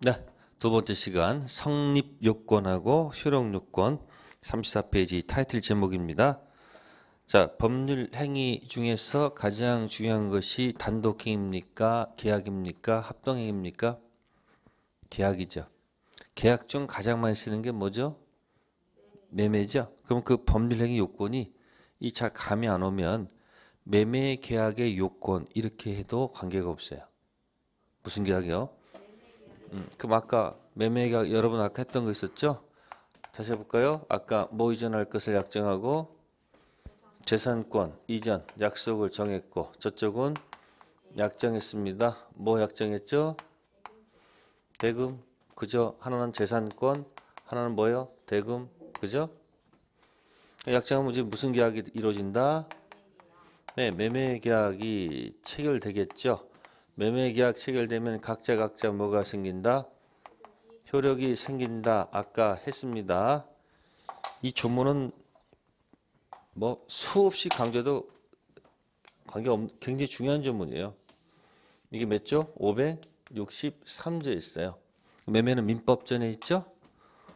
네, 두 번째 시간 성립요건하고 효력요건 34페이지 타이틀 제목입니다. 자, 법률 행위 중에서 가장 중요한 것이 단독행위입니까? 계약입니까? 합동행위입니까? 계약이죠. 계약 중 가장 많이 쓰는 게 뭐죠? 매매죠. 그럼 그 법률 행위 요건이 이 잘 감이 안 오면 매매 계약의 요건 이렇게 해도 관계가 없어요. 무슨 계약이요? 그럼 아까 매매 계약 여러분 아까 했던 거 있었죠? 다시 해볼까요? 아까 뭐 이전할 것을 약정하고 재산권 이전 약속을 정했고 저쪽은 약정했습니다. 뭐 약정했죠? 대금. 그죠? 하나는 재산권, 하나는 뭐요? 대금. 그죠? 약정하면 이제 무슨 계약이 이루어진다? 네, 매매 계약이 체결되겠죠. 매매 계약 체결되면 각자 뭐가 생긴다? 효력이 생긴다. 아까 했습니다. 이 조문은 뭐 수없이 강조도 굉장히 중요한 조문이에요. 이게 몇 조? 563조에 있어요. 매매는 민법전에 있죠?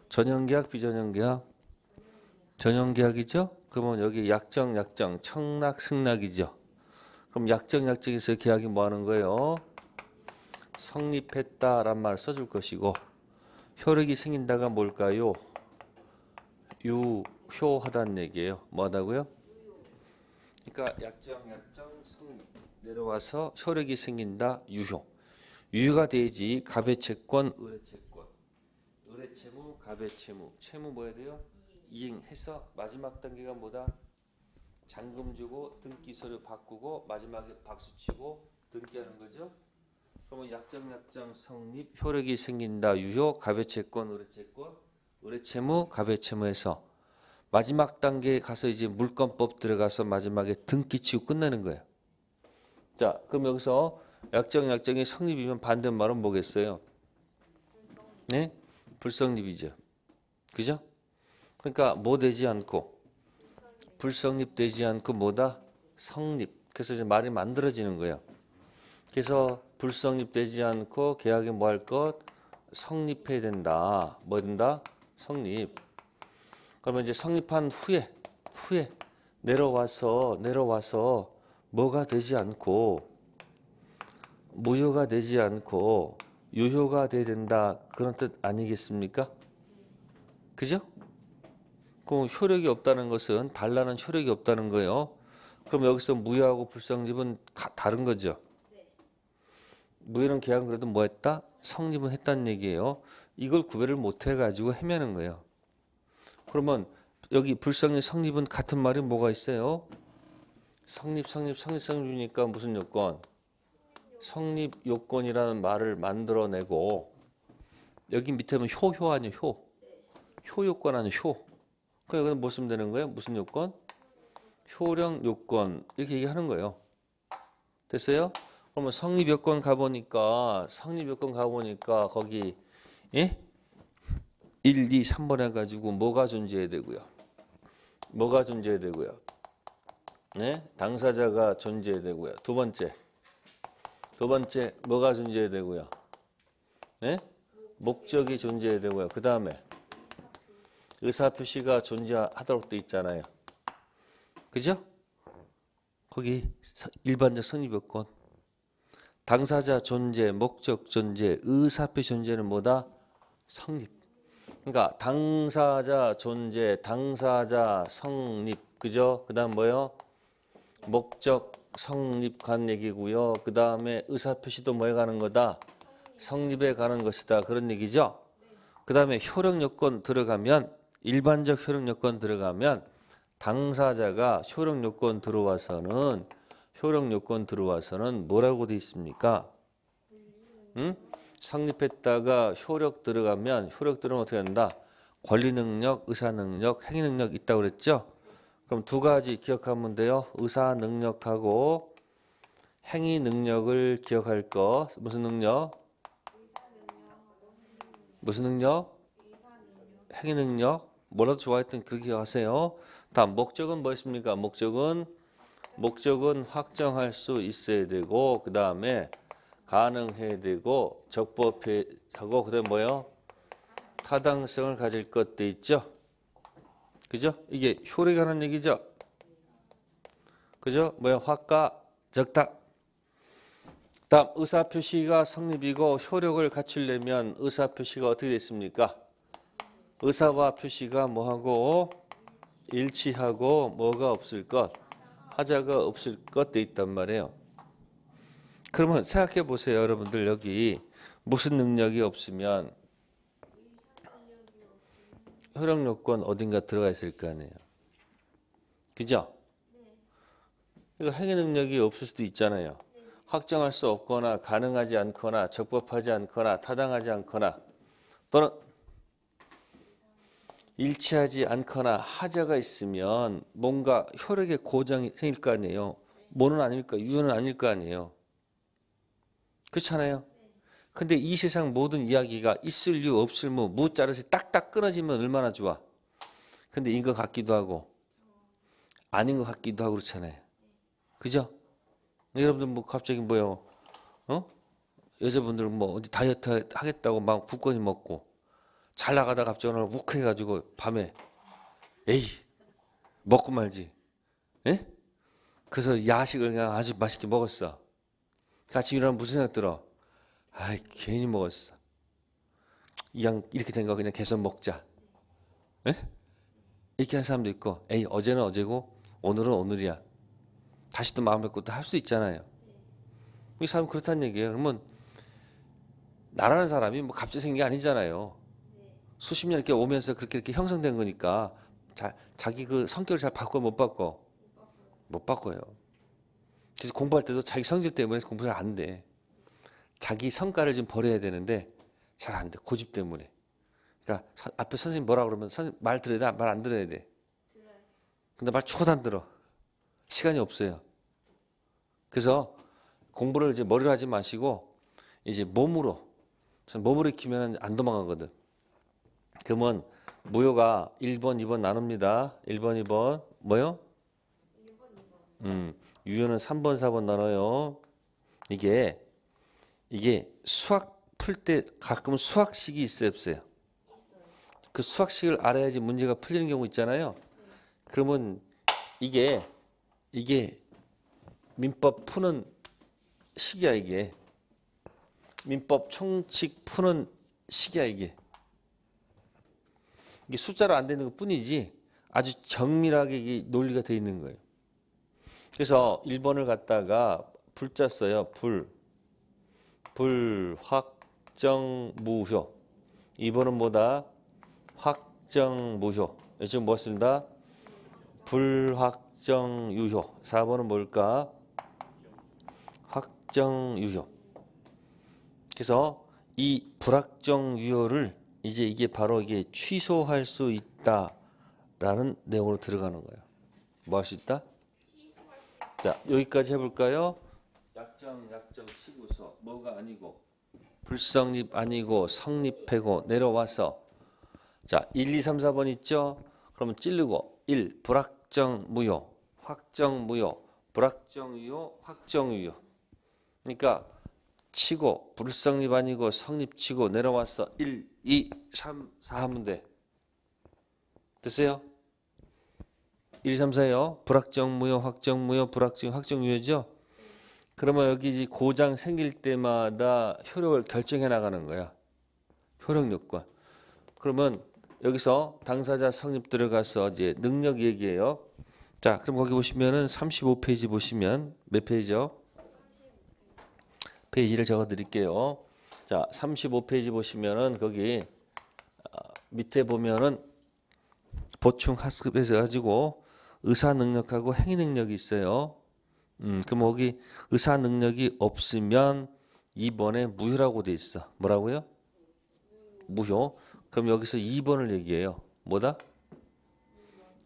전형계약, 비전형계약? 전형계약이죠? 그러면 여기 약정, 청락, 승낙이죠. 그럼 약정에서 계약이 뭐 하는 거예요? 성립했다란 말을 써줄 것이고 효력이 생긴다가 뭘까요? 유효하다는 얘기예요. 뭐하다고요? 그러니까 약정 성립 내려와서 효력이 생긴다. 유효가 되지. 가배채권, 의뢰채무, 가배채무. 채무 뭐 해야 돼요? 이행해서 마지막 단계가 뭐다? 잔금 주고 등기 서류 바꾸고 마지막에 박수 치고 등기하는 거죠. 그러면 약정 성립 효력이 생긴다. 유효 가배채권, 의뢰채무, 가배채무에서 마지막 단계에 가서 이제 물권법 들어가서 마지막에 등기 치고 끝내는 거예요. 자, 그럼 여기서 약정이 성립이면 반대말은 뭐겠어요? 네? 불성립이죠. 그죠? 그러니까 뭐 되지 않고 불성립되지 않고 뭐다? 성립. 그래서 이제 말이 만들어지는 거예요. 그래서 불성립되지 않고 계약에 뭐 할 것? 성립해야 된다. 뭐 된다? 성립. 그러면 이제 성립한 후에 내려와서 뭐가 되지 않고 무효가 되지 않고 유효가 돼야 된다. 그런 뜻 아니겠습니까? 그죠? 그 효력이 없다는 것은 달라는 효력이 없다는 거예요. 그럼 여기서 무효하고 불성립은 다른 거죠. 무효는 계약은 그래도 뭐 했다? 성립은 했다는 얘기예요. 이걸 구별을 못 해가지고 헤매는 거예요. 그러면 여기 불성립, 성립은 같은 말이 뭐가 있어요? 성립이니까 무슨 요건? 성립 요건이라는 말을 만들어내고 여기 밑에 보면 효 아니에요? 효 요건 아니에요? 효. 그럼 여기는 뭐 쓰면 되는 거예요? 무슨 요건? 효력 요건 이렇게 얘기하는 거예요. 됐어요? 그러면 성립 요건 가보니까 거기 예? 1, 2, 3번 해가지고 뭐가 존재해야 되고요? 네? 당사자가 존재해야 되고요. 두 번째 뭐가 존재해야 되고요? 네? 목적이 존재해야 되고요. 그 다음에 의사표시가 존재하도록 돼 있잖아요. 그죠? 거기 일반적 성립요건 당사자 존재, 목적 존재, 의사표시 존재는 뭐다? 성립. 그러니까 당사자 존재, 당사자 성립, 그죠? 그 다음 뭐요? 목적 성립 간 얘기고요. 그 다음에 의사표시도 뭐에 가는 거다? 성립에 가는 것이다. 그런 얘기죠? 그 다음에 효력요건 들어가면 일반적 효력요건 들어가면 당사자가 효력요건 들어와서는 뭐라고 돼 있습니까? 응? 성립했다가 효력 들어가면 어떻게 한다? 권리능력, 의사능력, 행위능력 있다고 그랬죠? 그럼 두 가지 기억하면 돼요. 의사능력하고 행위능력을 기억할 거. 무슨 능력? 행위능력. 뭐라도 좋아했던 그렇게 하세요. 다음 목적은 뭐였습니까? 목적은 확정할 수 있어야 되고 그 다음에 가능해야 되고 적법하고 그다음 뭐요? 타당성을 가질 것 돼 있죠. 그죠? 이게 효력이라는 얘기죠. 그죠? 뭐야? 화가 적다. 다음 의사표시가 성립이고 효력을 갖추려면 의사표시가 어떻게 됐습니까? 의사와 표시가 뭐하고 일치하고 뭐가 없을 것? 하자가 없을 것 돼 있단 말이에요. 그러면 생각해 보세요. 여러분들 여기 무슨 능력이 없으면 효력 요건 어딘가 들어가 있을 거 아니에요. 그죠? 이거 행위 능력이 없을 수도 있잖아요. 확정할 수 없거나 가능하지 않거나 적법하지 않거나 타당하지 않거나 또는 일치하지 않거나 하자가 있으면 뭔가 효력의 고장이 생길 거 아니에요. 뭐는 아닐까? 유효는 아닐 거 아니에요. 그렇잖아요. 근데 이 세상 모든 이야기가 있을 유 없을 무 자르서 딱딱 끊어지면 얼마나 좋아. 근데 인 것 같기도 하고 아닌 것 같기도 하고 그렇잖아요. 그죠? 여러분들 뭐 갑자기 뭐요? 여자분들 뭐 어디 다이어트 하겠다고 막 굳건히 먹고 잘 나가다가 갑자기 오늘 욱해가지고 밤에 에이 먹고 말지. 에? 그래서 야식을 그냥 아주 맛있게 먹었어. 아침 일어나면 무슨 생각 들어? 아이 괜히 먹었어. 그냥 이렇게 된 거 그냥 계속 먹자. 에? 이렇게 하는 사람도 있고 에이 어제는 어제고 오늘은 오늘이야. 다시 또 마음 먹고 또 할 수 있잖아요. 이 사람 그렇다는 얘기예요. 그러면 나라는 사람이 뭐 갑자기 생긴 게 아니잖아요. 수십 년 이렇게 오면서 그렇게 형성된 거니까 자기 그 성격을 잘 바꿔 못 바꿔? 못 바꿔요. 그래서 공부할 때도 자기 성질 때문에 공부 잘 안 돼. 자기 성과를 좀 버려야 되는데 잘 안 돼. 고집 때문에. 그러니까 앞에 선생님 뭐라 그러면 선생님 말 들어야 돼? 말 안 들어야 돼? 근데 말 초도 안 들어. 시간이 없어요. 그래서 공부를 이제 머리로 하지 마시고 이제 몸으로 익히면 안 도망가거든. 그러면 무효가 1번, 2번 나눕니다. 1번, 2번 뭐요? 유효는 3번, 4번 나눠요. 이게 수학 풀 때 가끔 수학식이 있어요, 없어요? 그 수학식을 알아야지 문제가 풀리는 경우 있잖아요. 그러면 이게 민법 푸는 식이야 이게. 민법 총칙 푸는 식이야 이게. 이게 숫자로 안 되는 것 뿐이지 아주 정밀하게 이게 논리가 돼 있는 거예요. 그래서 1번을 갖다가 불자 써요. 불확정무효. 2번은 뭐다? 확정무효. 지금 뭐 쓴다? 불확정유효. 4번은 뭘까? 확정유효. 그래서 이 불확정유효를 이제 이게 바로 이게 취소할 수 있다라는 내용으로 들어가는 거예요. 뭐 할 수 있다? 자, 여기까지 해볼까요? 약정 치고서 뭐가 아니고 불성립 아니고 성립하고 내려와서 자 1, 2, 3, 4번 있죠? 그러면 찌르고 1. 불확정무효 확정무효 불확정유효 확정유효. 그러니까 치고 불성립 아니고 성립 치고 내려와서 1, 2, 3, 4 하면 돼. 됐어요? 1, 2, 3, 4요. 불확정무효 확정무효 불확정 확정유효죠? 그러면 여기 고장 생길 때마다 효력을 결정해 나가는 거야. 효력 요건. 그러면 여기서 당사자 성립 들어가서 이제 능력 얘기해요. 자, 그럼 거기 보시면은 35페이지 보시면 몇 페이지요? 페이지를 적어 드릴게요. 자, 35페이지 보시면은 거기 밑에 보면은 보충 학습에서 가지고 의사 능력하고 행위 능력이 있어요. 그럼 거기 의사 능력이 없으면 2번에 무효라고 돼 있어. 뭐라고요? 무효. 그럼 여기서 2번을 얘기해요. 뭐다?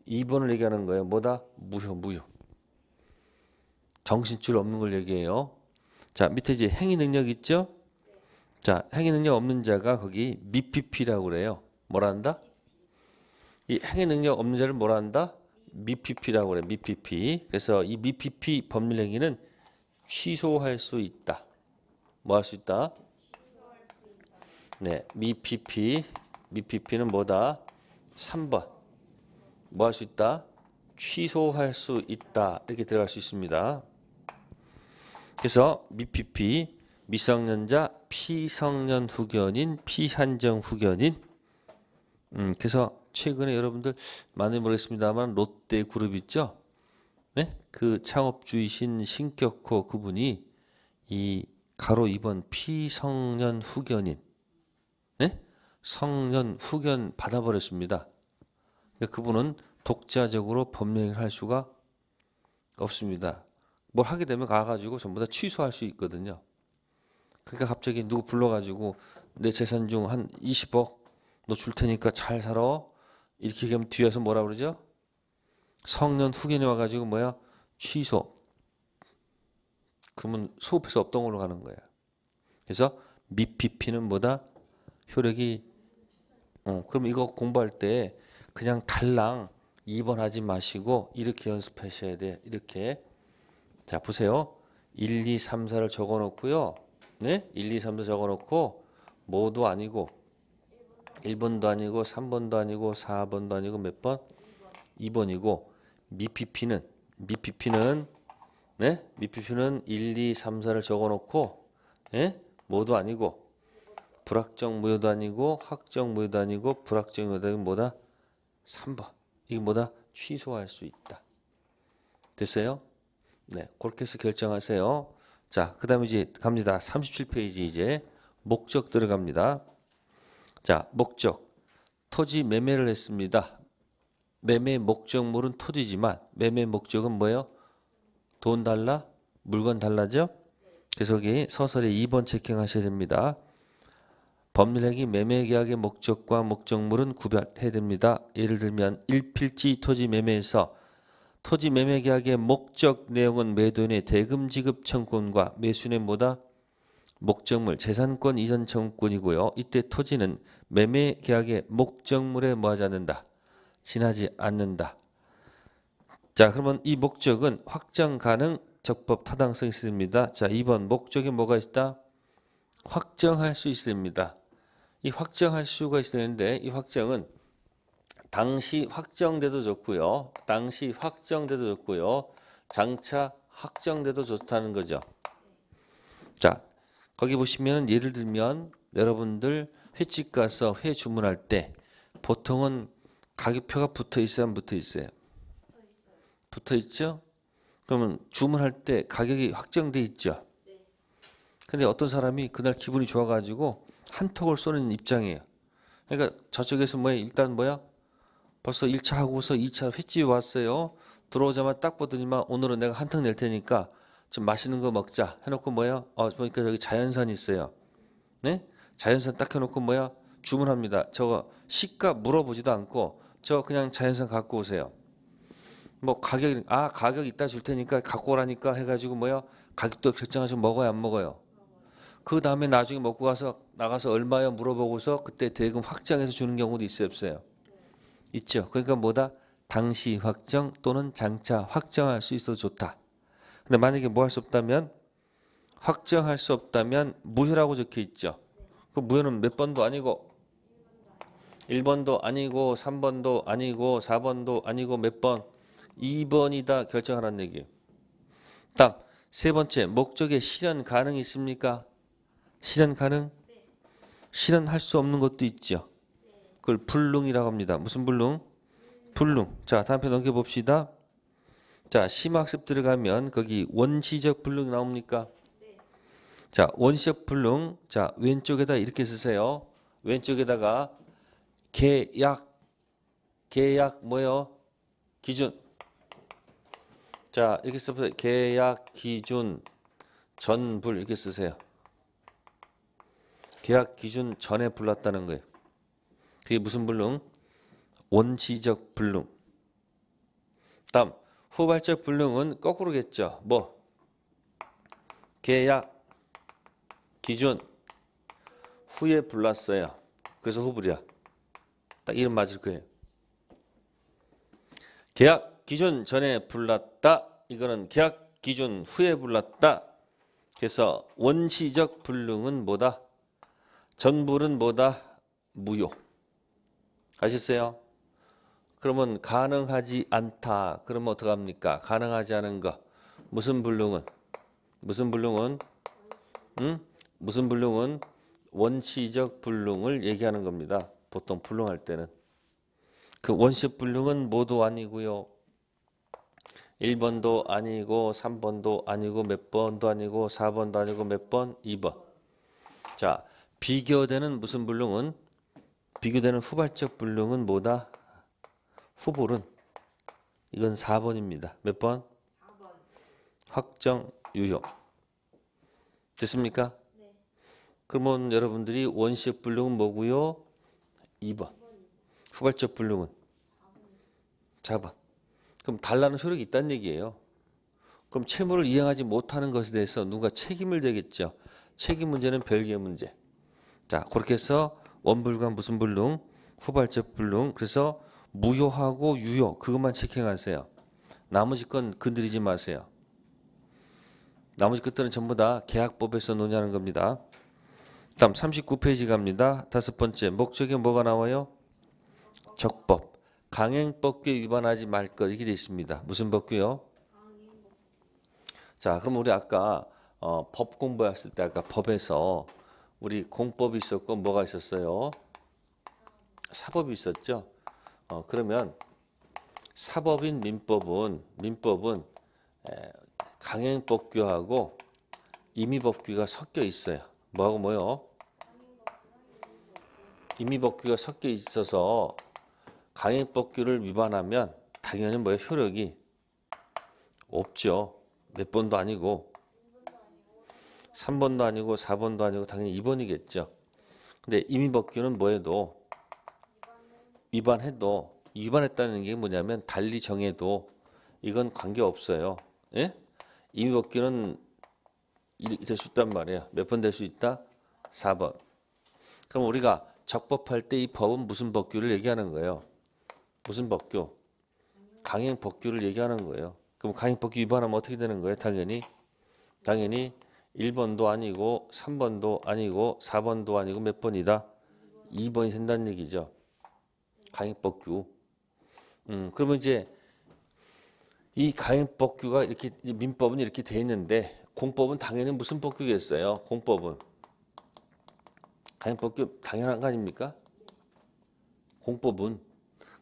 2번을 얘기하는 거예요. 뭐다? 무효. 정신줄 없는 걸 얘기해요. 자, 밑에 이제 행위 능력 있죠? 자, 행위 능력 없는 자가 거기 미PP라고 그래요. 뭐라 한다? 이 행위 능력 없는 자를 뭐라 한다? 미PP라고 그래. 미PP. 그래서 이 미PP 법률행위는 취소할 수 있다. 뭐 할 수 있다? 네, 미PP는 뭐다? 3번. 뭐 할 수 있다? 취소할 수 있다. 이렇게 들어갈 수 있습니다. 그래서 미PP, 미성년자, 피성년 후견인, 피한정 후견인. 그래서 최근에 여러분들 많이 모르겠습니다만 롯데그룹 있죠? 네? 그 창업주이신 신격호 그분이 이 가로 2번 피성년 후견인, 네? 성년 후견 받아버렸습니다. 그러니까 그분은 독자적으로 법령을 할 수가 없습니다. 뭘 하게 되면 가가지고 전부 다 취소할 수 있거든요. 그러니까 갑자기 누구 불러가지고 내 재산 중 한 20억 너 줄 테니까 잘 살아. 이렇게 얘기하면 뒤에서 뭐라 그러죠? 성년 후견이 와가지고 뭐야? 취소. 그러면 수업에서 없던 걸로 가는 거예요. 그래서 미PP는 뭐다? 효력이 그럼 이거 공부할 때 그냥 달랑 2번 하지 마시고 이렇게 연습하셔야 돼. 이렇게. 자, 보세요. 1, 2, 3, 4를 적어 놓고요. 네? 1, 2, 3, 4 적어 놓고 뭐도 아니고 1번도 아니고 3번도 아니고 4번도 아니고 몇 번? 2번이고 미PP는 네? 미PP는 1, 2, 3, 4를 적어 놓고 예? 뭐도 아니고 불확정 무효도 아니고 확정 무효도 아니고 불확정 무효도 아니고 뭐다? 3번. 이게 뭐다? 취소할 수 있다. 됐어요? 네, 그렇게 해서 결정하세요. 자, 그 다음에 이제 갑니다. 37페이지 이제 목적 들어갑니다. 자, 목적. 토지 매매를 했습니다. 매매 목적물은 토지지만 매매 목적은 뭐예요? 돈 달라? 물건 달라죠? 그래서 여기 서설에 2번 체킹하셔야 됩니다. 법률행위 매매계약의 목적과 목적물은 구별해야 됩니다. 예를 들면 1필지 토지 매매에서 토지 매매계약의 목적 내용은 매도인의 대금 지급 청구권과 매수인의 뭐다? 목적물, 재산권 이전 청구권이고요. 이때 토지는 매매계약의 목적물에 뭐하지 않는다? 지나지 않는다. 자, 그러면 이 목적은 확정 가능, 적법 타당성이 있습니다. 자, 2번 목적에 뭐가 있다? 확정할 수 있습니다. 이 확정할 수가 있었는데 이 확정은 당시 확정돼도 좋고요. 당시 확정돼도 좋고요. 장차 확정돼도 좋다는 거죠. 자, 거기 보시면 예를 들면 여러분들 횟집 가서 회 주문할 때 보통은 가격표가 붙어 있어야 안 붙어 있어요? 붙어 있죠? 그러면 주문할 때 가격이 확정돼 있죠? 근데 어떤 사람이 그날 기분이 좋아가지고 한턱을 쏘는 입장이에요. 그러니까 저쪽에서 뭐야? 일단 뭐야? 벌써 1차 하고서 2차 횟집에 왔어요. 들어오자마자 딱 보더니만 오늘은 내가 한턱 낼 테니까 좀 맛있는 거 먹자 해놓고 뭐야? 보니까 저기 자연산 있어요. 네? 자연산 딱 해놓고 뭐야? 주문합니다. 저거 시가 물어보지도 않고 저 그냥 자연산 갖고 오세요. 뭐 가격 이따 줄 테니까 갖고 오라니까 해가지고 뭐야? 가격도 결정하시고 먹어요 안 먹어요? 그 다음에 나중에 먹고 가서 나가서 얼마요 물어보고서 그때 대금 확정해서 주는 경우도 있어요 없어요? 있죠. 그러니까 뭐다? 당시 확정 또는 장차 확정할 수 있어도 좋다. 근데 만약에 뭐 할 수 없다면 확정할 수 없다면 무효라고 적혀 있죠. 그 무효는 몇 번도 아니고 1번도 아니고 3번도 아니고 4번도 아니고 몇 번? 2번이다 결정하라는 얘기예요. 다음 세 번째 목적의 실현 가능이 있습니까? 실현 가능? 실현할 수 없는 것도 있죠. 그걸 불능이라고 합니다. 무슨 불능? 불능. 자, 다음 편 넘겨봅시다. 자, 심학습 들어가면 거기 원시적 불능 나옵니까? 자, 원시적 불능. 자, 왼쪽에다 이렇게 쓰세요. 왼쪽에다가 계약 뭐요? 기준. 자, 이렇게 써보세요. 계약 기준 전불 이렇게 쓰세요. 계약 기준 전에 불났다는 거예요. 그게 무슨 불능? 원시적 불능. 다음 후발적 불능은 거꾸로겠죠. 뭐? 계약 기준 후에 불났어요. 그래서 후불이야. 딱 이름 맞을 거예요. 계약 기준 전에 불났다. 이거는 계약 기준 후에 불났다. 그래서 원시적 불능은 뭐다? 전불은 뭐다? 무효. 아셨어요? 그러면 가능하지 않다. 그러면 어떡합니까? 가능하지 않은 거. 무슨 불능은? 무슨 불능은? 무슨 불능은? 원시적 불능을 얘기하는 겁니다. 보통 불능할 때는. 그 원시적 불능은 뭐도 아니고요. 1번도 아니고 3번도 아니고 몇 번도 아니고 4번도 아니고 몇 번? 2번. 자, 비교되는 무슨 불능은? 비교되는 후발적 불능은 뭐다? 후불은 이건 4번입니다. 몇 번? 4번. 확정 유효. 됐습니까? 네. 그러면 여러분들이 원시적 불능은 뭐고요? 2번. 후발적 불능은 4번. 그럼 달라는 효력이 있다는 얘기예요. 그럼 채무를 이행하지 못하는 것에 대해서 누가 책임을 져겠죠. 책임 문제는 별개의 문제. 자, 그렇게 해서 원불과 무슨 불능? 후발적 불능. 그래서 무효하고 유효 그것만 체킹하세요. 나머지 건 건드리지 마세요. 나머지 것들은 전부 다 계약법에서 논의하는 겁니다. 다음 39페이지 갑니다. 다섯 번째 목적에 뭐가 나와요? 적법. 강행법규에 위반하지 말 것 이게 돼 있습니다. 무슨 법규요? 자, 그럼 우리 아까 법 공부했을 때 아까 법에서 우리 공법이 있었고 뭐가 있었어요? 사법이 있었죠. 그러면 사법인 민법은 강행법규하고 임의법규가 섞여 있어요. 뭐하고 뭐요? 임의법규가 섞여 있어서 강행법규를 위반하면 당연히 뭐예요? 효력이 없죠. 몇 번도 아니고 3번도 아니고 4번도 아니고 당연히 2번이겠죠. 근데 임의법규는 뭐해도 위반했다는 게 뭐냐면 달리 정해도 이건 관계없어요. 예? 임의법규는 이렇게 될 수 있단 말이에요. 몇 번 될 수 있다? 4번. 그럼 우리가 적법할 때 이 법은 무슨 법규를 얘기하는 거예요? 무슨 법규? 강행법규를 얘기하는 거예요. 그럼 강행법규 위반하면 어떻게 되는 거예요? 당연히 1번도 아니고 3번도 아니고 4번도 아니고 몇 번이다? 2번이 된다는 얘기죠. 강행법규. 그러면 이제 이 강행법규가 이렇게 민법은 이렇게 돼 있는데 공법은 당연히 무슨 법규겠어요? 공법은 강행법규 당연한 거 아닙니까? 공법은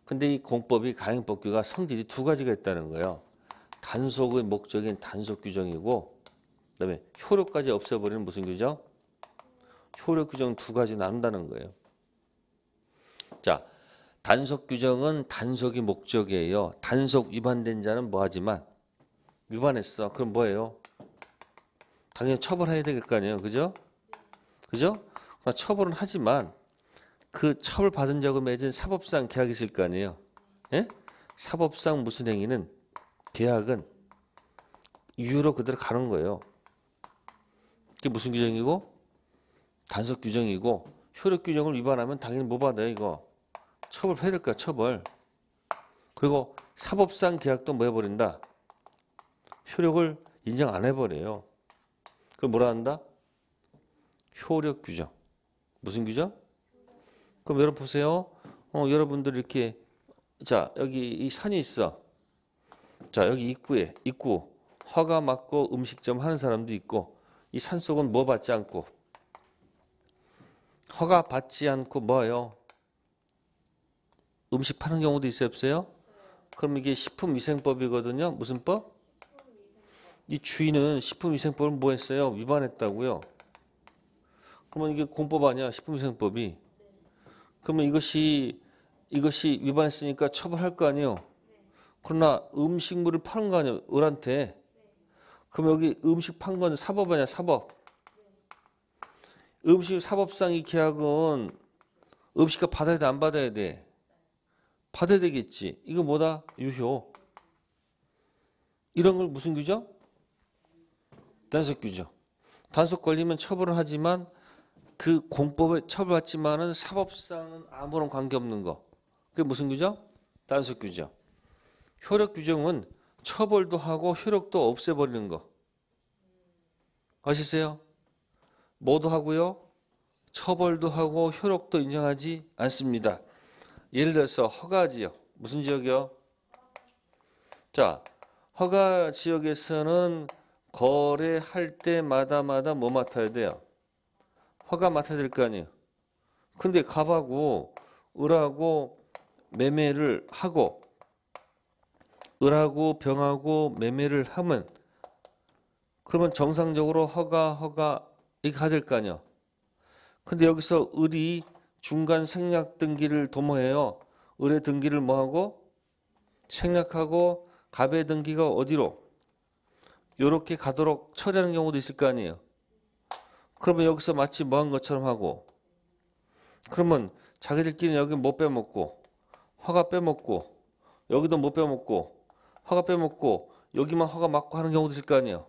근데 이 공법이 강행법규가 성질이 두 가지가 있다는 거예요. 단속의 목적인 단속 규정이고 그다음에 효력까지 없애버리는 무슨 규정? 효력 규정 두 가지 나눈다는 거예요. 자, 단속 규정은 단속이 목적이에요. 단속 위반된 자는 뭐하지만 위반했어. 그럼 뭐예요? 당연히 처벌해야 될 거 아니에요. 그죠? 그죠? 그러나 처벌은 하지만 그 처벌받은 자고 맺은 사법상 계약이 있을 거 아니에요. 예? 사법상 무슨 행위는 계약은 유효로 그대로 가는 거예요. 그게 무슨 규정이고? 단속 규정이고 효력 규정을 위반하면 당연히 뭐 받아요 이거? 처벌해야 될 거야 처벌. 그리고 사법상 계약도 뭐 해버린다? 효력을 인정 안 해버려요. 그럼 뭐라 한다? 효력 규정. 무슨 규정? 그럼 여러분 보세요. 여러분들 이렇게 자 여기 이 산이 있어. 자 여기 입구 허가 맞고 음식점 하는 사람도 있고 이 산속은 뭐 받지 않고 허가 받지 않고 뭐예요? 음식 파는 경우도 있어요 없어요? 그럼 이게 식품위생법이거든요. 무슨 법? 이 주인은 식품위생법을 뭐 했어요? 위반했다고요. 그러면 이게 공법 아니야 식품위생법이. 그러면 이것이 위반했으니까 처벌할 거 아니에요. 그러나 음식물을 파는 거 아니에요. 을한테. 그럼 여기 음식 판 건 사법 아니야 사법. 음식 사법상 이 계약은 음식값 받아야 돼 안 받아야 돼? 받아야 되겠지. 이거 뭐다? 유효. 이런 걸 무슨 규정? 단속 규정. 단속 걸리면 처벌을 하지만 그 공법에 처벌받지만은 사법상은 아무런 관계없는 거. 그게 무슨 규정? 단속 규정. 효력 규정은 처벌도 하고 효력도 없애버리는 거. 아시세요? 뭐도 하고요. 처벌도 하고 효력도 인정하지 않습니다. 예를 들어서 허가지역. 무슨 지역이요? 자, 허가 지역에서는 거래할 때마다 뭐 맡아야 돼요? 허가 맡아야 될 거 아니에요. 근데 갑하고 을하고 매매를 하고 을하고 병하고 매매를 하면 그러면 정상적으로 허가 이렇게 가야 될 거 아니에요. 근데 여기서 을이 중간 생략 등기를 도모해요. 을의 등기를 뭐하고? 생략하고 갑의 등기가 어디로? 요렇게 가도록 처리하는 경우도 있을 거 아니에요. 그러면 여기서 마치 뭐 한 것처럼 하고 그러면 자기들끼리 여기 못 빼먹고 허가 빼먹고 여기도 못 빼먹고 허가 빼먹고 여기만 허가 맞고 하는 경우도 있을 거 아니에요.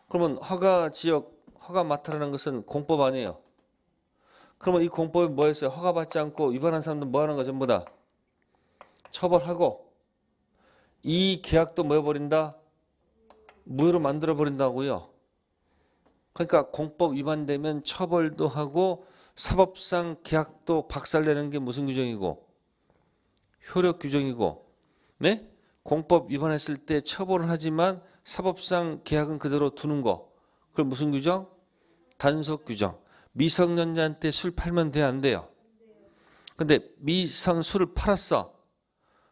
그러면 허가 지역 허가 맡으라는 것은 공법 아니에요. 그러면 이 공법이 뭐였어요? 허가 받지 않고 위반한 사람들 뭐 하는 거 전부 다 처벌하고 이 계약도 뭐 해버린다? 무효로 만들어 버린다고요. 그러니까 공법 위반되면 처벌도 하고 사법상 계약도 박살내는 게 무슨 규정이고? 효력 규정이고. 네? 공법 위반했을 때 처벌을 하지만 사법상 계약은 그대로 두는 거. 그럼 무슨 규정? 단속 규정. 미성년자한테 술 팔면 돼, 안 돼요? 근데 술을 팔았어.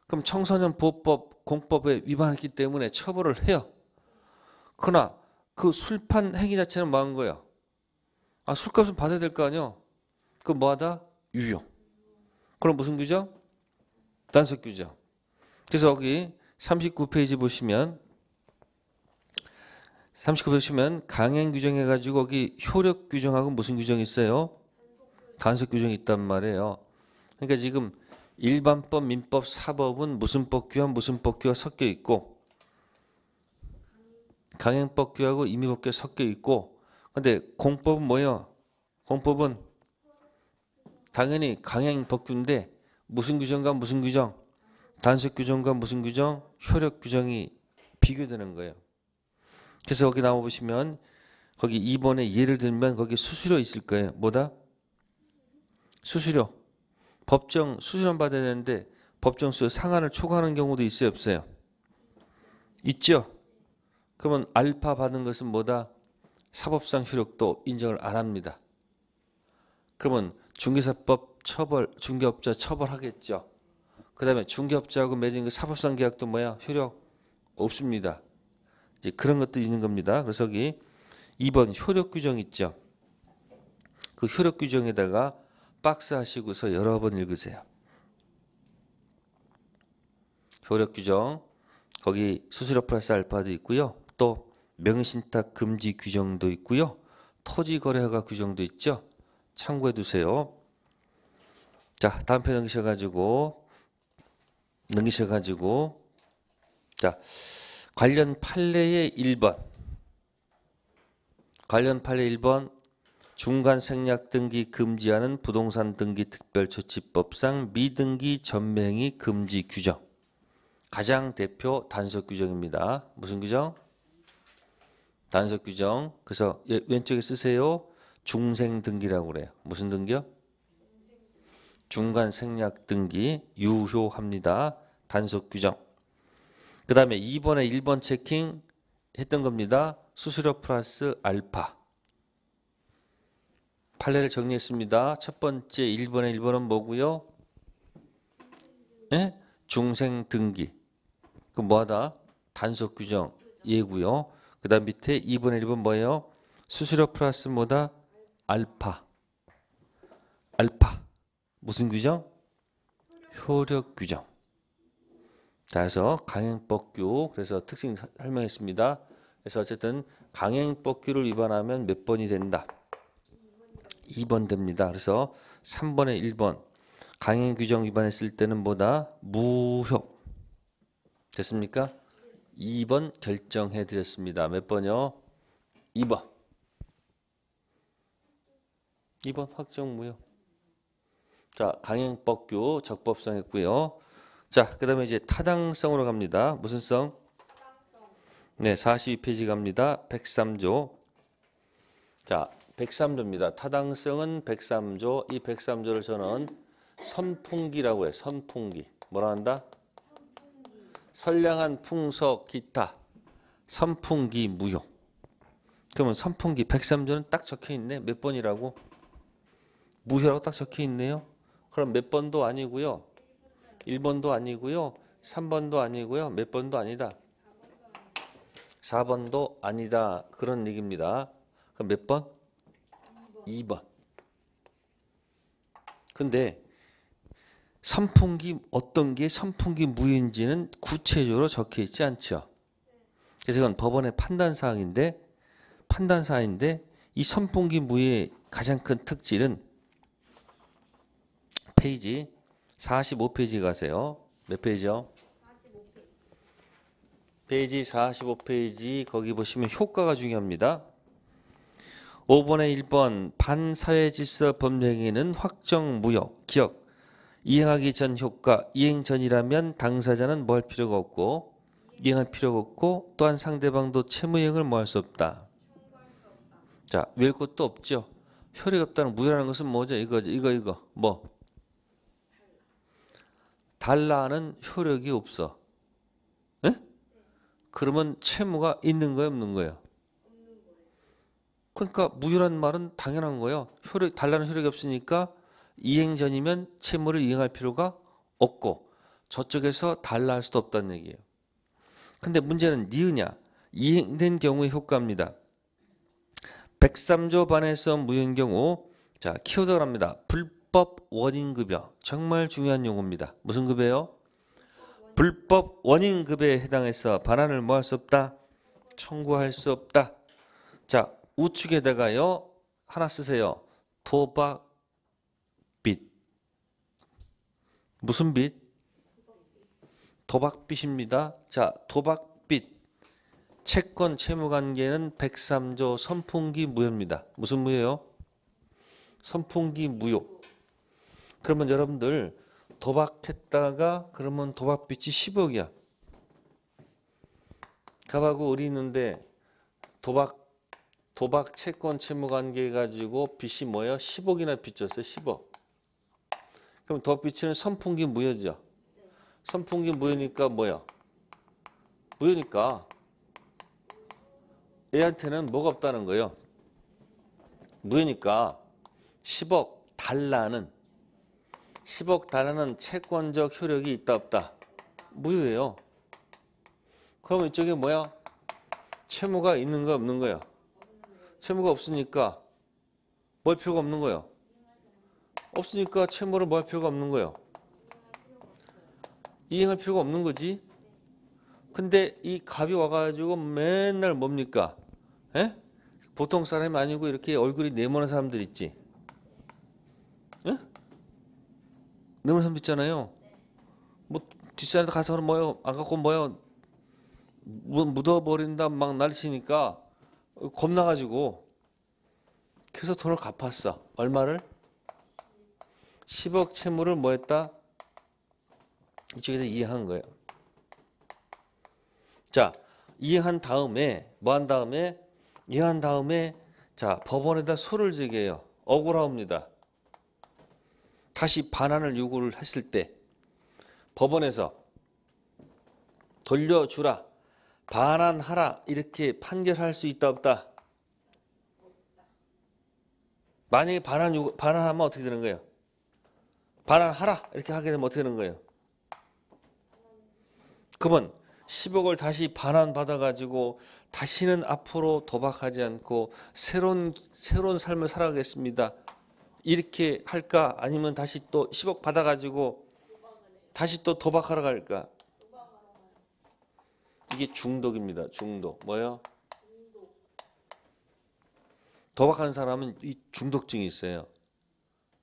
그럼 청소년 보호법 공법에 위반했기 때문에 처벌을 해요. 그러나 그 술판 행위 자체는 뭐 한 거예요? 아, 술값은 받아야 될 거 아니에요? 그럼 뭐하다? 유효. 그럼 무슨 규정? 단속 규정. 그래서 여기 39페이지 보시면 강행 규정 해가지고 거기 효력 규정하고 무슨 규정이 있어요? 단속 규정이 있단 말이에요. 그러니까 지금 일반법, 민법, 사법은 무슨 법규와 무슨 법규가 섞여 있고 강행법규하고 임의법규가 섞여 있고 근데 공법은 뭐예요? 공법은 당연히 강행법규인데 무슨 규정과 무슨 규정? 단속 규정과 무슨 규정? 효력 규정이 비교되는 거예요. 그래서 여기 나와 보시면 거기 2번에 예를 들면 거기 수수료 있을 거예요. 뭐다? 수수료. 법정 수수료 받아야 되는데 법정 수수료 상한을 초과하는 경우도 있어요, 없어요? 있죠. 그러면 알파 받은 것은 뭐다? 사법상 효력도 인정을 안 합니다. 그러면 중개사법 처벌, 중개업자 처벌하겠죠. 그 다음에 중개업자하고 맺은 그 사법상 계약도 뭐야? 효력 없습니다. 이제 그런 것도 있는 겁니다. 그래서 여기 2번 효력 규정 있죠. 그 효력 규정에다가 박스 하시고서 여러 번 읽으세요. 효력 규정 거기 수수료 플러스 알파도 있고요. 또 명의신탁 금지 규정도 있고요. 토지 거래 허가 규정도 있죠. 참고해 두세요. 자, 다음 편 넘기셔가지고 자, 관련 판례의 1번. 관련 판례 1번. 중간 생략 등기 금지하는 부동산 등기 특별조치법상 미등기 전매행위 금지 규정. 가장 대표 단속 규정입니다. 무슨 규정? 단속 규정. 그래서 왼쪽에 쓰세요. 중생 등기라고 그래요. 무슨 등기요? 중간 생략 등기 유효합니다. 단속 규정. 그 다음에 2번에 1번 체킹 했던 겁니다. 수수료 플러스 알파. 판례를 정리했습니다. 첫 번째 1번은 뭐고요? 예? 중생 등기. 그 뭐하다? 단속 규정 예고요. 그 다음 밑에 2번에 1번 뭐예요? 수수료 플러스 뭐다? 알파. 알파. 무슨 규정? 효력 규정. 자, 그래서 강행법규. 그래서 특징 설명했습니다. 그래서 어쨌든 강행법규를 위반하면 몇 번이 된다? 2번 됩니다. 그래서 3번에 1번 강행 규정 위반했을 때는 뭐다? 무효. 됐습니까? 2번 결정해 드렸습니다. 몇 번이요? 2번. 2번 확정 무효. 자, 강행법규 적법성 했고요. 자, 그 다음에 이제 타당성으로 갑니다. 무슨 성? 네, 42페이지 갑니다. 103조. 자, 103조입니다. 타당성은 103조. 이 103조를 저는 선풍기라고 해요. 선풍기. 뭐라 한다? 선량한 풍속 기타. 선풍기 무효. 그러면 선풍기 103조는 딱 적혀 있네. 몇 번이라고? 무효라고 딱 적혀 있네요. 그럼 몇 번도 아니고요. 1번도 아니고요. 3번도 아니고요. 몇 번도 아니다. 4번도 아니다. 그런 얘기입니다. 그럼 몇 번? 2번. 근데 선풍기 어떤 게 선풍기 무효인지는 구체적으로 적혀 있지 않죠. 그래서 이건 법원의 판단사항인데 이 선풍기 무효의 가장 큰 특질은 페이지 45페이지 가세요. 몇 페이지요? 45페이지. 페이지 45페이지 거기 보시면 효과가 중요합니다. 5번에 1번 반사회질서 법령에는 확정무효 기억 이행하기 전 효과 이행 전이라면 당사자는 뭐 할 필요가 없고 이행할 필요가 없고 또한 상대방도 채무이행을 뭐 할 수 없다. 자, 외울 것도 없죠. 효력이 없다는 무효라는 것은 뭐죠? 이거죠. 이거 뭐? 달라는 효력이 없어. 에? 그러면 채무가 있는 거예요, 없는 거예요? 그러니까 무효란 말은 당연한 거예요. 달라는 효력이 없으니까 이행 전이면 채무를 이행할 필요가 없고 저쪽에서 달라 할 수도 없다는 얘기예요. 근데 문제는 니으냐? 이행된 경우의 효과입니다. 103조 반에서 무효인 경우 자 키워드가 합니다. 불법 원인급여 정말 중요한 용어입니다. 무슨 급여요? 불법 원인급여에 해당해서 반환을 뭐 할 수 없다? 청구할 수 없다. 자 우측에다가요 하나 쓰세요. 도박빚. 무슨 빚? 도박빚입니다. 자 도박빚 채권 채무관계는 103조 선풍기 무효입니다. 무슨 무효요? 선풍기 무효. 그러면 여러분들 도박했다가 그러면 도박빚이 10억이야. 가봐고 우리 있는데 도박 채권 채무관계 가지고 빚이 뭐예요? 10억이나 빚졌어요. 10억. 그럼 도박빚은 선풍기 무효죠. 선풍기 무효니까 뭐야? 무효니까 얘한테는 뭐가 없다는 거예요. 무효니까 10억 달러는 채권적 효력이 있다 없다? 무효예요. 그럼 이쪽에 뭐야? 채무가 있는 거 없는 거예요? 채무가 없으니까 뭐 할 필요가 없는 거예요? 없으니까 채무를 뭐 할 필요가 없는 거예요? 이행할 필요가 없는 거지. 근데 이 갑이 와가지고 맨날 뭡니까? 에? 보통 사람이 아니고 이렇게 얼굴이 네모난 사람들 있지? 에? 네모난 사람 있잖아요. 뭐 뒷산에 가서 뭐요? 안 갖고 뭐요? 묻어버린다 막 날치니까 겁나가지고 그래서 돈을 갚았어. 얼마를? 10억 채무를 뭐 했다? 이쪽에서 이해한 거예요. 자, 이해한 다음에 뭐 한 다음에 이해한 다음에 자 법원에다 소를 제기해요. 억울하옵니다. 다시 반환을 요구를 했을 때 법원에서 돌려주라, 반환하라 이렇게 판결할 수 있다 없다? 만약에 반환하면 어떻게 되는 거예요? 반환하라 이렇게 하게 되면 어떻게 되는 거예요? 그러면 10억을 다시 반환받아가지고 다시는 앞으로 도박하지 않고 새로운 삶을 살아가겠습니다. 이렇게 할까? 아니면 다시 또 10억 받아가지고 다시 또 도박하러 갈까? 이게 중독입니다. 중독. 뭐예요? 도박하는 사람은 이 중독증이 있어요.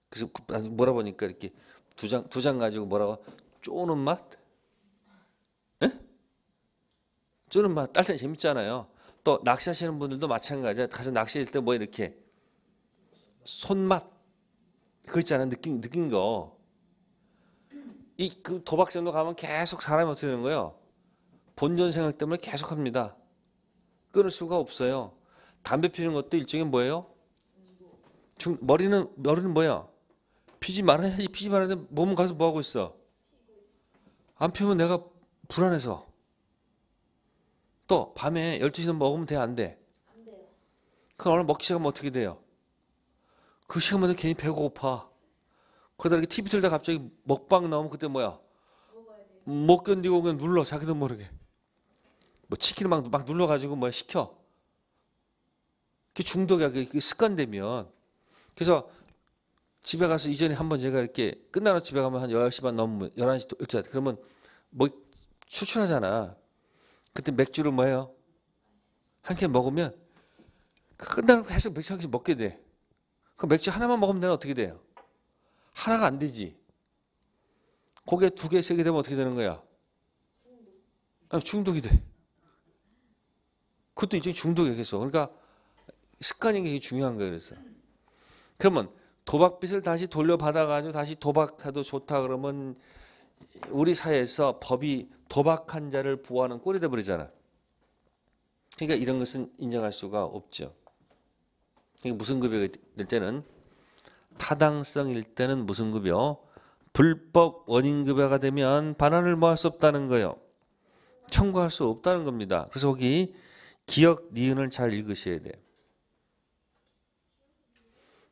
그래서 뭐라 보니까 이렇게 두 장 가지고 뭐라고 쪼는 맛? 에? 쪼는 맛 딸 때 재밌잖아요. 또 낚시하시는 분들도 마찬가지야. 가서 낚시할 때 뭐 이렇게 손맛 그거 있잖아요. 느낀 거. 그 도박장도 가면 계속 사람이 어떻게 되는 거예요? 본전 생각 때문에 계속 합니다. 끊을 수가 없어요. 담배 피우는 것도 일종의 뭐예요? 머리는 뭐야? 피지 말아야지. 피지 말아야지. 몸은 가서 뭐 하고 있어? 안 피우면 내가 불안해서. 또 밤에 12시는 먹으면 돼, 안 돼? 안 돼요. 그럼 오늘 먹기 시작하면 어떻게 돼요? 그 시간마다 괜히 배가 고파. 그러다 이렇게 TV 틀다 갑자기 먹방 나오면 그때 뭐야? 먹어야 돼요. 못 견디고 그냥 눌러, 자기도 모르게. 뭐 치킨을 막 눌러가지고 뭐야 시켜. 그게 중독이야. 그게 습관되면. 그래서 집에 가서 이전에 한번 제가 이렇게 끝나고 집에 가면 한 10시 반 넘으면 11시 이렇게 그러면 뭐 출출하잖아. 그때 맥주를 뭐예요? 한 캔 먹으면 끝나고 계속 맥주 한 캔 먹게 돼. 그럼 맥주 하나만 먹으면 되면 어떻게 돼요? 하나가 안 되지. 고개 2개, 3개 되면 어떻게 되는 거야? 중독이 돼. 그것도 이제 중독이야 계속. 그러니까 습관이 굉장히 중요한 거예요. 그래서 그러면 도박빚을 다시 돌려받아가지고 다시 도박해도 좋다 그러면 우리 사회에서 법이 도박한 자를 보호하는 꼴이 돼버리잖아. 그러니까 이런 것은 인정할 수가 없죠. 그러니까 무승급여가 될 때는 타당성일 때는 무승급여, 불법 원인급여가 되면 반환을 뭐 할 수 없다는 거예요. 청구할 수 없다는 겁니다. 그래서 거기 기역, 니은을 잘 읽으셔야 돼요.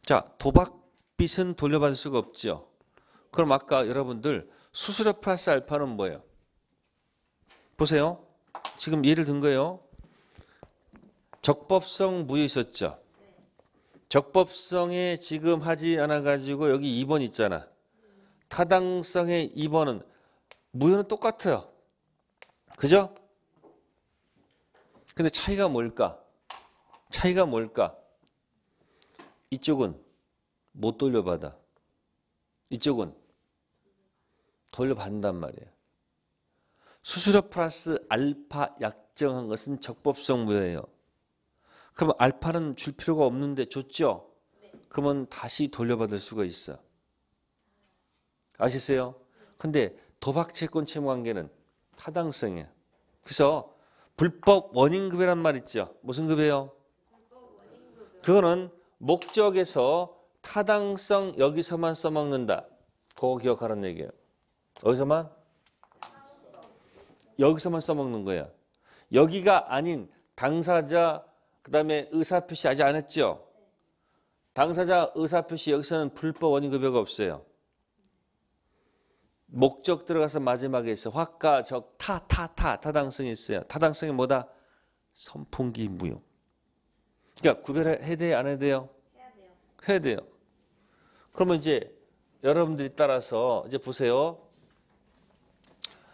자, 도박빚은 돌려받을 수가 없죠. 그럼 아까 여러분들 수수료 플러스 알파는 뭐예요? 보세요. 지금 예를 든 거예요. 적법성 무효 있었죠. 적법성에 지금 하지 않아 가지고 여기 2번 있잖아. 타당성의 2번은 무효는 똑같아요. 그죠? 근데 차이가 뭘까? 차이가 뭘까? 이쪽은 못 돌려받아. 이쪽은 돌려받는단 말이에요. 수수료 플러스 알파 약정한 것은 적법성 무효예요. 그러면 알파는 줄 필요가 없는데 줬죠? 그러면 다시 돌려받을 수가 있어. 아시겠어요? 근데 도박 채권 채무 관계는 타당성이에요. 그래서 불법 원인급여란 말 있죠? 무슨 급여요? 그거는 목적에서 타당성 여기서만 써먹는다. 그거 기억하라는 얘기예요. 어디서만? 여기서만 써먹는 거예요. 여기가 아닌 당사자 그다음에 의사표시 아직 안 했죠? 당사자 의사표시 여기서는 불법 원인급여가 없어요. 목적 들어가서 마지막에 있어. 화가 적 타당성이 있어요. 타당성이 뭐다? 선풍기 무효. 그러니까 구별해야 돼요? 안 해야 돼요? 해야 돼요. 해야 돼요. 그러면 이제 여러분들이 따라서 이제 보세요.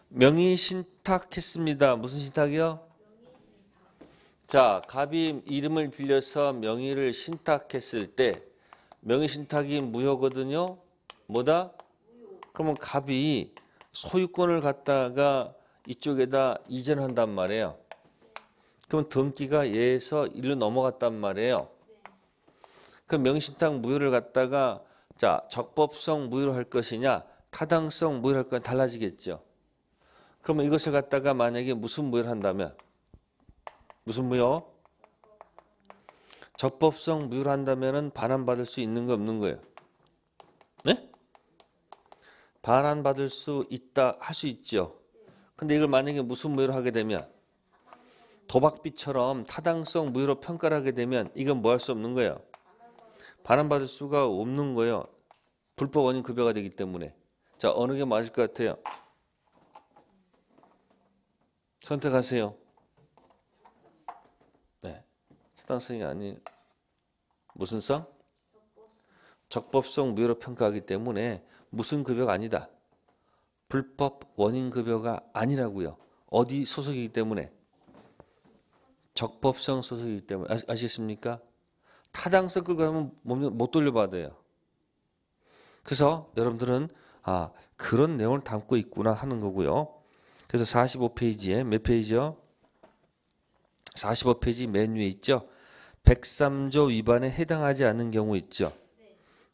명의 신탁했습니다. 무슨 신탁이요? 자, 갑이 이름을 빌려서 명의를 신탁했을 때 명의 신탁이 무효거든요. 뭐다? 그러면 갑이 소유권을 갖다가 이쪽에다 이전한단 말이에요. 그럼 등기가 얘에서 일로 넘어갔단 말이에요. 그럼 명의 신탁 무효를 갖다가 자, 적법성 무효로 할 것이냐, 타당성 무효로 할 것이냐 달라지겠죠. 그러면 이것을 갖다가 만약에 무슨 무효를 한다면 무슨 무효? 적법성 무효를 한다면은 반환받을 수 있는 거 없는 거예요. 네? 반환받을 수 있다 할 수 있죠. 근데 이걸 만약에 무슨 무효로 하게 되면 도박빚처럼 타당성 무효로 평가를 하게 되면 이건 뭐 할 수 없는 거예요. 반환받을 수가 없는 거예요. 불법 원인 급여가 되기 때문에. 자, 어느 게 맞을 것 같아요? 선택하세요. 네, 타당성이 아닌 무슨 성? 적법성 무효로 평가하기 때문에 무슨 급여가 아니다. 불법 원인 급여가 아니라고요. 어디 소속이기 때문에? 적법성 소속이기 때문에. 아시겠습니까? 타당성 끌고 가면 못 돌려받아요. 그래서 여러분들은 아, 그런 내용을 담고 있구나 하는 거고요. 그래서 45페이지에 몇 페이지요? 45페이지 맨 위에 있죠. 103조 위반에 해당하지 않는 경우 있죠.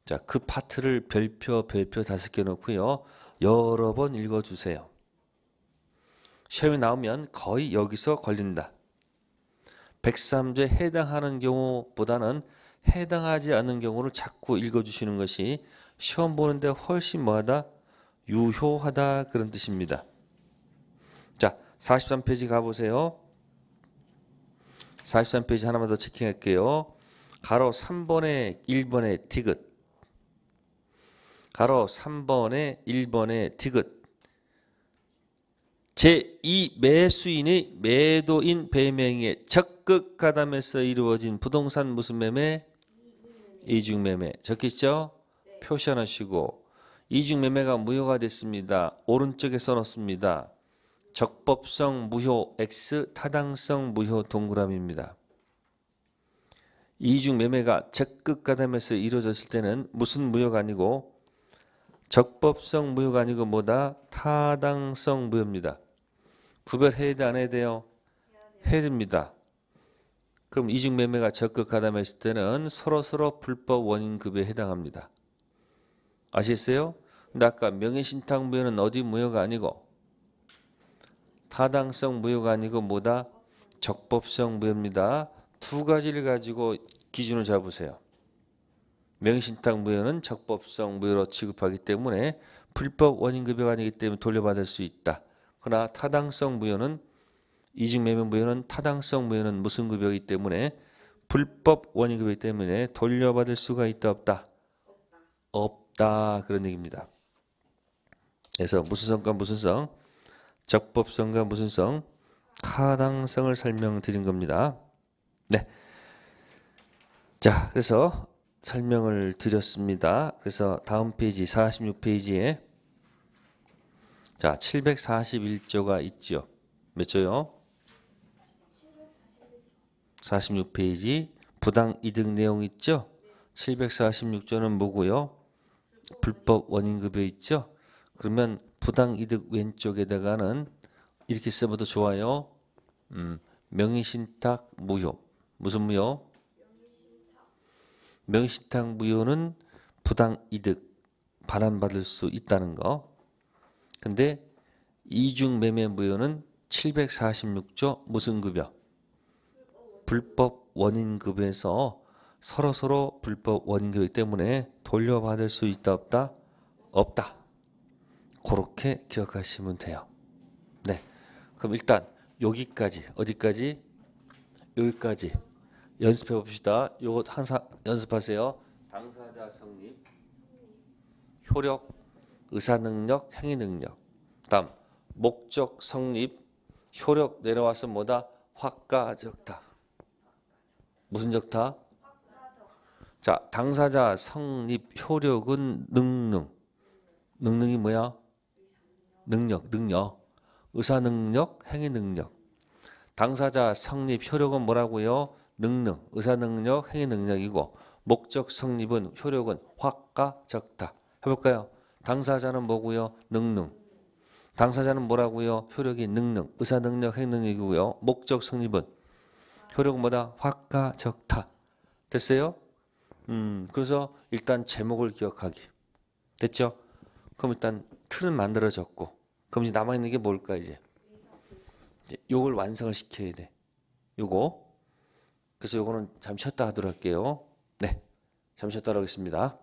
자, 그 파트를 별표 5개 놓고요. 여러 번 읽어주세요. 시험에 나오면 거의 여기서 걸린다. 103조에 해당하는 경우보다는 해당하지 않는 경우를 자꾸 읽어주시는 것이 시험 보는데 훨씬 뭐하다? 유효하다 그런 뜻입니다. 자, 43페이지 가보세요. 43페이지 하나만 더 체킹할게요. 가로 3번에 1번에 디귿. 가로 3번에 1번에 디귿. 제2 매수인의 매도인 배명에 적극 가담해서 이루어진 부동산 무슨 매매? 이중매매. 적겠죠? 표시하시고 이중매매가 무효가 됐습니다. 오른쪽에 써놓습니다. 적법성 무효 X, 타당성 무효 동그라미입니다. 이중매매가 적극 가담해서 이루어졌을 때는 무슨 무효가 아니고 적법성 무효가 아니고 뭐다? 타당성 무효입니다. 구별해야 돼 안 해야 돼요? 해야 됩니다. 그럼 이중매매가 적극 가담했을 때는 서로서로 불법 원인급여에 해당합니다. 아시겠어요? 근데 아까 명예신탁 무효는 어디 무효가 아니고 타당성 무효가 아니고 뭐다? 적법성 무효입니다. 두 가지를 가지고 기준을 잡으세요. 명예신탁 무효는 적법성 무효로 취급하기 때문에 불법 원인급여가 아니기 때문에 돌려받을 수 있다. 그러나 타당성 무효는 이중매매 무효는 타당성 무효는 무슨 급여이기 때문에 불법 원인급여이기 때문에 돌려받을 수가 있다 없다? 없다 그런 얘기입니다. 그래서 무슨 성과 무슨 성? 적법성과 무슨 성? 타당성을 설명드린 겁니다. 네. 자, 그래서 설명을 드렸습니다. 그래서 다음 페이지 46페이지에 자, 741조가 있죠. 몇 조요? 46페이지 부당이득 내용 있죠? 746조는 뭐고요? 불법 원인급여 있죠? 그러면 부당이득 왼쪽에다가는 이렇게 써봐도 좋아요. 명의신탁 무효. 무슨 무효? 명의신탁 무효는 부당이득 반환받을 수 있다는 거. 근데 이중매매 무효는 746조 무슨 급여? 불법 원인급여에서 서로서로 불법 원인급여이기 때문에 돌려받을 수 있다 없다? 없다. 그렇게 기억하시면 돼요. 네. 그럼 일단 여기까지 어디까지? 여기까지 연습해 봅시다. 요거 항상 연습하세요. 당사자 성립, 효력, 의사능력, 행위능력. 다음 목적 성립, 효력 내려와서 뭐다? 확가적다. 무슨 적다? 자, 당사자 성립 효력은 능능. 능능이 뭐야? 능력. 의사능력, 행위능력. 당사자 성립 효력은 뭐라고요? 능능, 의사능력, 행위능력이고 목적 성립은 효력은 확가적다. 해볼까요? 당사자는 뭐고요? 능능. 당사자는 뭐라고요? 효력이 능능, 의사능력, 행위능력이고요. 목적 성립은 효력은 뭐다? 확가적다. 됐어요? 그래서 일단 제목을 기억하기. 됐죠? 그럼 일단 틀은 만들어졌고 그럼 이제 남아있는 게 뭘까 이제 요걸 완성을 시켜야 돼. 요거. 그래서 요거는 잠시 쉬었다 하도록 할게요. 네. 잠시 쉬었다 하겠습니다.